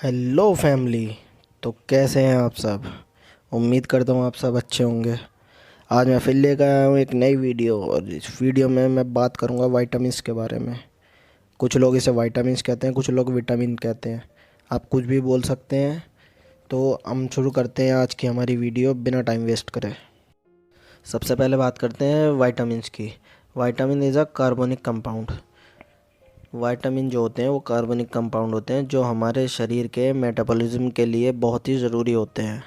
Hello family. तो कैसे हैं आप सब? उम्मीद करता हूँ आप सब अच्छे होंगे। आज मैं फिर लेकर आया हूँ एक नई वीडियो, और इस वीडियो में मैं बात करूँगा विटामिन्स के बारे में। कुछ लोग इसे विटामिन्स कहते हैं, कुछ लोग विटामिन कहते हैं। आप कुछ भी बोल सकते हैं। तो हम शुरू करते हैं आज की हमारी वीडियो बिना टाइम वेस्ट करे। सबसे पहले बात करते हैं विटामिन्स की। विटामिन इज़ अ कार्बनिक कंपाउंड। विटामिन जो होते हैं वो कार्बनिक कंपाउंड होते हैं जो हमारे शरीर के मेटाबॉलिज्म के लिए बहुत ही ज़रूरी होते हैं।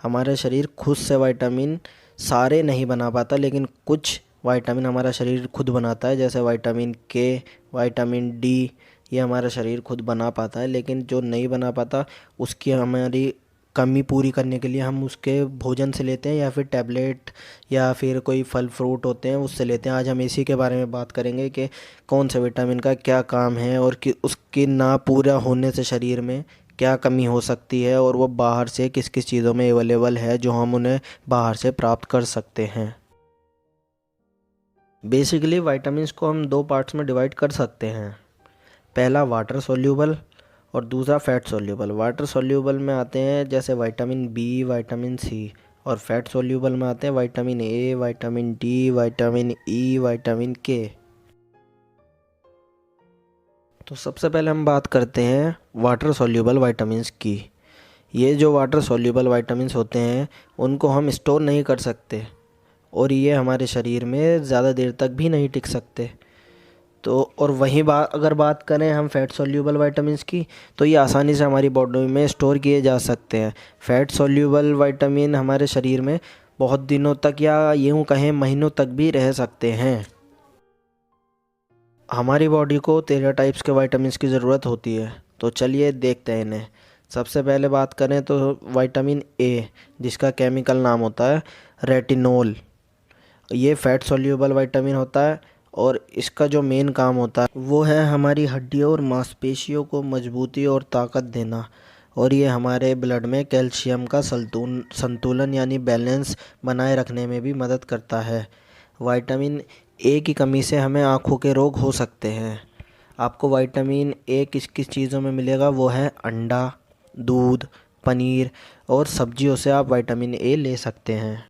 हमारा शरीर खुद से विटामिन सारे नहीं बना पाता, लेकिन कुछ विटामिन हमारा शरीर खुद बनाता है, जैसे विटामिन के, विटामिन डी। ये हमारा शरीर खुद बना पाता है, लेकिन जो नहीं बना पाता उसकी हमारी कमी पूरी करने के लिए हम उसके भोजन से लेते हैं, या फिर टैबलेट, या फिर कोई फल फ्रूट होते हैं उससे लेते हैं। आज हम इसी के बारे में बात करेंगे कि कौन से विटामिन का क्या काम है, और कि उसके ना पूरा होने से शरीर में क्या कमी हो सकती है, और वो बाहर से किस किस चीज़ों में अवेलेबल है जो हम उन्हें बाहर से प्राप्त कर सकते हैं। बेसिकली विटामिन्स को हम दो पार्ट्स में डिवाइड कर सकते हैं। पहला वाटर सोल्यूबल और दूसरा फैट सोल्यूबल। वाटर सोल्यूबल में आते हैं जैसे विटामिन बी, विटामिन सी, और फैट सोल्यूबल में आते हैं vitamin A, vitamin D, vitamin E, vitamin के। तो सबसे पहले हम बात करते हैं वाटर सोल्यूबल विटामिन्स की। ये जो वाटर सोल्यूबल विटामिन्स होते हैं उनको हम स्टोर नहीं कर सकते, और ये हमारे शरीर में ज़्यादा देर तक भी नहीं टिक सकते। तो और वहीं अगर बात करें हम फैट सोल्यूबल विटामिन्स की, तो ये आसानी से हमारी बॉडी में स्टोर किए जा सकते हैं। फैट सोल्यूबल विटामिन हमारे शरीर में बहुत दिनों तक, या यूँ कहें महीनों तक भी रह सकते हैं। हमारी बॉडी को 13 टाइप्स के विटामिन्स की ज़रूरत होती है, तो चलिए देखते हैं इन्हें। सबसे पहले बात करें तो विटामिन ए, जिसका केमिकल नाम होता है रेटिनोल। ये फैट सोल्यूबल विटामिन होता है, और इसका जो मेन काम होता है वो है हमारी हड्डियों और मांसपेशियों को मजबूती और ताकत देना, और ये हमारे ब्लड में कैल्शियम का संतुलन यानी बैलेंस बनाए रखने में भी मदद करता है। विटामिन ए की कमी से हमें आँखों के रोग हो सकते हैं। आपको विटामिन ए किस किस चीज़ों में मिलेगा, वो है अंडा, दूध, पनीर और सब्जियों से आप विटामिन ए ले सकते हैं।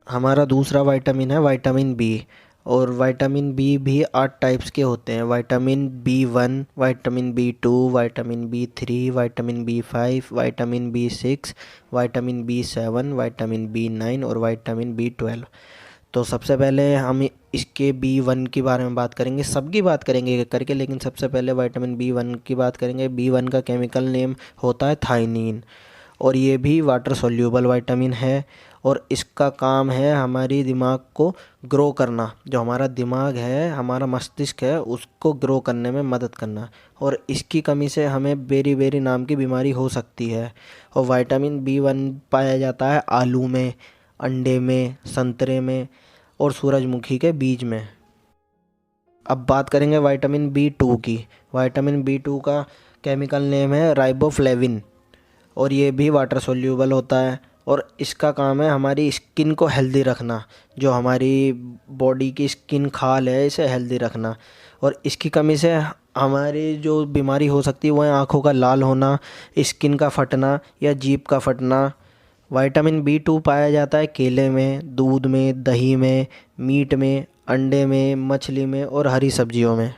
हमारा दूसरा विटामिन है विटामिन बी, और विटामिन बी भी 8 टाइप्स के होते हैं। Vitamin B 1, vitamin B 2, vitamin B 3, vitamin B 5, vitamin B 6, vitamin B 7, vitamin B 9 और विटामिन बी 12। तो सबसे पहले हम इसके बी 1 के बारे में बात करेंगे, सबकी बात करेंगे एक एक करके, लेकिन सबसे पहले विटामिन बी 1 की बात करेंगे। बी 1 का केमिकल नेम होता है थायनीन, और ये भी वाटर सोल्यूबल विटामिन है, और इसका काम है हमारी दिमाग को ग्रो करना। जो हमारा दिमाग है, हमारा मस्तिष्क है, उसको ग्रो करने में मदद करना, और इसकी कमी से हमें बेरी बेरी नाम की बीमारी हो सकती है। और विटामिन बी 1 पाया जाता है आलू में, अंडे में, संतरे में और सूरजमुखी के बीज में। अब बात करेंगे विटामिन बी 2 की। विटामिन बी 2 का केमिकल नेम है राइबोफ्लेविन, और ये भी वाटर सोल्यूबल होता है, और इसका काम है हमारी स्किन को हेल्दी रखना। जो हमारी बॉडी की स्किन खाल है, इसे हेल्दी रखना, और इसकी कमी से हमारी जो बीमारी हो सकती है वो है आँखों का लाल होना, स्किन का फटना या जीभ का फटना। विटामिन बी 2 पाया जाता है केले में, दूध में, दही में, मीट में, अंडे में, मछली में और हरी सब्जियों में।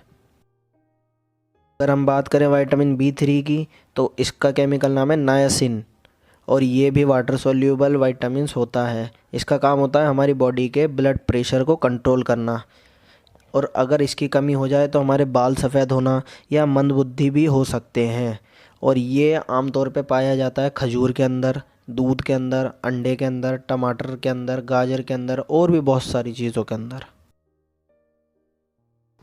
अगर हम बात करें विटामिन बी 3 की, तो इसका केमिकल नाम है नायासिन, और ये भी वाटर सोल्यूबल विटामिन्स होता है। इसका काम होता है हमारी बॉडी के ब्लड प्रेशर को कंट्रोल करना, और अगर इसकी कमी हो जाए तो हमारे बाल सफ़ेद होना या मंदबुद्धि भी हो सकते हैं। और ये आमतौर पे पाया जाता है खजूर के अंदर, दूध के अंदर, अंडे के अंदर, टमाटर के अंदर, गाजर के अंदर और भी बहुत सारी चीज़ों के अंदर।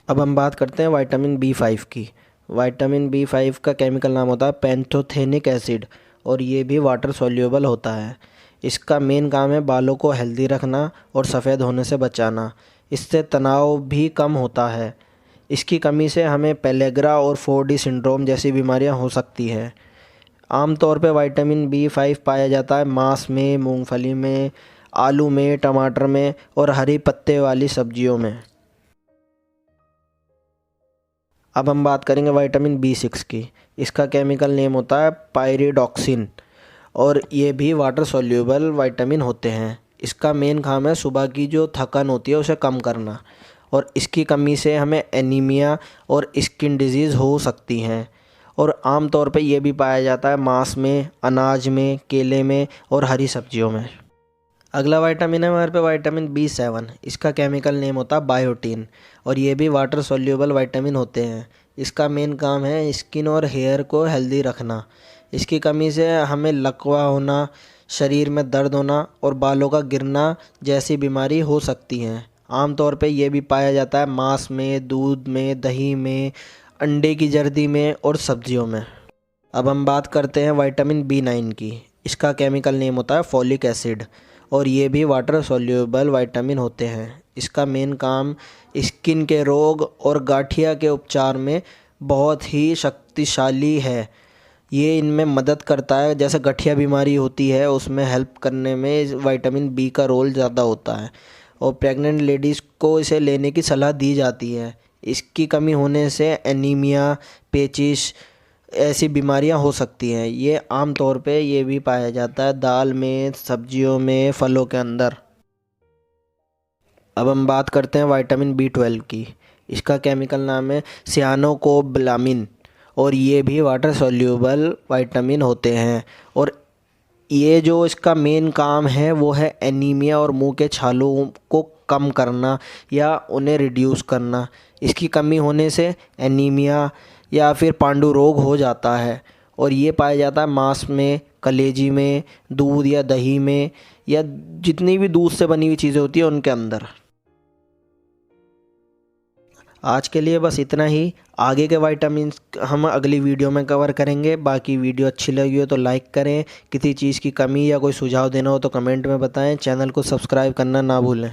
अब हम बात करते हैं विटामिन बी 5 की। विटामिन बी 5 का केमिकल नाम होता है पैंथोथेनिक एसिड, और ये भी वाटर सोल्यूबल होता है। इसका मेन काम है बालों को हेल्दी रखना और सफ़ेद होने से बचाना। इससे तनाव भी कम होता है। इसकी कमी से हमें पेलेग्रा और 4D सिंड्रोम जैसी बीमारियां हो सकती है। आमतौर पे विटामिन बी 5 पाया जाता है मांस में, मूंगफली में, आलू में, टमाटर में और हरी पत्ते वाली सब्जियों में। अब हम बात करेंगे विटामिन बी 6 की। इसका केमिकल नेम होता है पायरिडॉक्सिन और ये भी वाटर सॉल्यूबल विटामिन होते हैं। इसका मेन काम है सुबह की जो थकान होती है उसे कम करना और इसकी कमी से हमें एनीमिया और स्किन डिजीज़ हो सकती हैं। और आम तौर पे ये भी पाया जाता है मांस में, अनाज में, केले में और हरी सब्जियों में। अगला विटामिन है हमारे पे विटामिन B7। इसका केमिकल नेम होता है बायोटीन और ये भी वाटर सॉल्यूबल विटामिन होते हैं। इसका मेन काम है स्किन और हेयर को हेल्दी रखना। इसकी कमी से हमें लकवा होना, शरीर में दर्द होना और बालों का गिरना जैसी बीमारी हो सकती हैं। आमतौर पे ये भी पाया जाता है मांस में, दूध में, दही में, अंडे की जर्दी में और सब्जियों में। अब हम बात करते हैं विटामिन B9 की। इसका केमिकल नेम होता है फॉलिक एसिड और ये भी वाटर सॉल्यूबल विटामिन होते हैं। इसका मेन काम स्किन के रोग और गठिया के उपचार में बहुत ही शक्तिशाली है। ये इनमें मदद करता है, जैसे गठिया बीमारी होती है उसमें हेल्प करने में विटामिन बी का रोल ज़्यादा होता है और प्रेग्नेंट लेडीज़ को इसे लेने की सलाह दी जाती है। इसकी कमी होने से एनीमिया, पेचिश ऐसी बीमारियां हो सकती हैं। ये आम तौर पे ये भी पाया जाता है दाल में, सब्जियों में, फलों के अंदर। अब हम बात करते हैं विटामिन B12 की। इसका केमिकल नाम है सियानोकोबालामिन और ये भी वाटर सॉल्यूबल विटामिन होते हैं और ये जो इसका मेन काम है वो है एनीमिया और मुंह के छालों को कम करना या उन्हें रिड्यूस करना। इसकी कमी होने से एनीमिया या फिर पांडु रोग हो जाता है और ये पाया जाता है मांस में, कलेजी में, दूध या दही में या जितनी भी दूध से बनी हुई चीज़ें होती हैं उनके अंदर। आज के लिए बस इतना ही। आगे के विटामिन्स हम अगली वीडियो में कवर करेंगे। बाकी वीडियो अच्छी लगी हो तो लाइक करें। किसी चीज़ की कमी या कोई सुझाव देना हो तो कमेंट में बताएं। चैनल को सब्सक्राइब करना ना भूलें।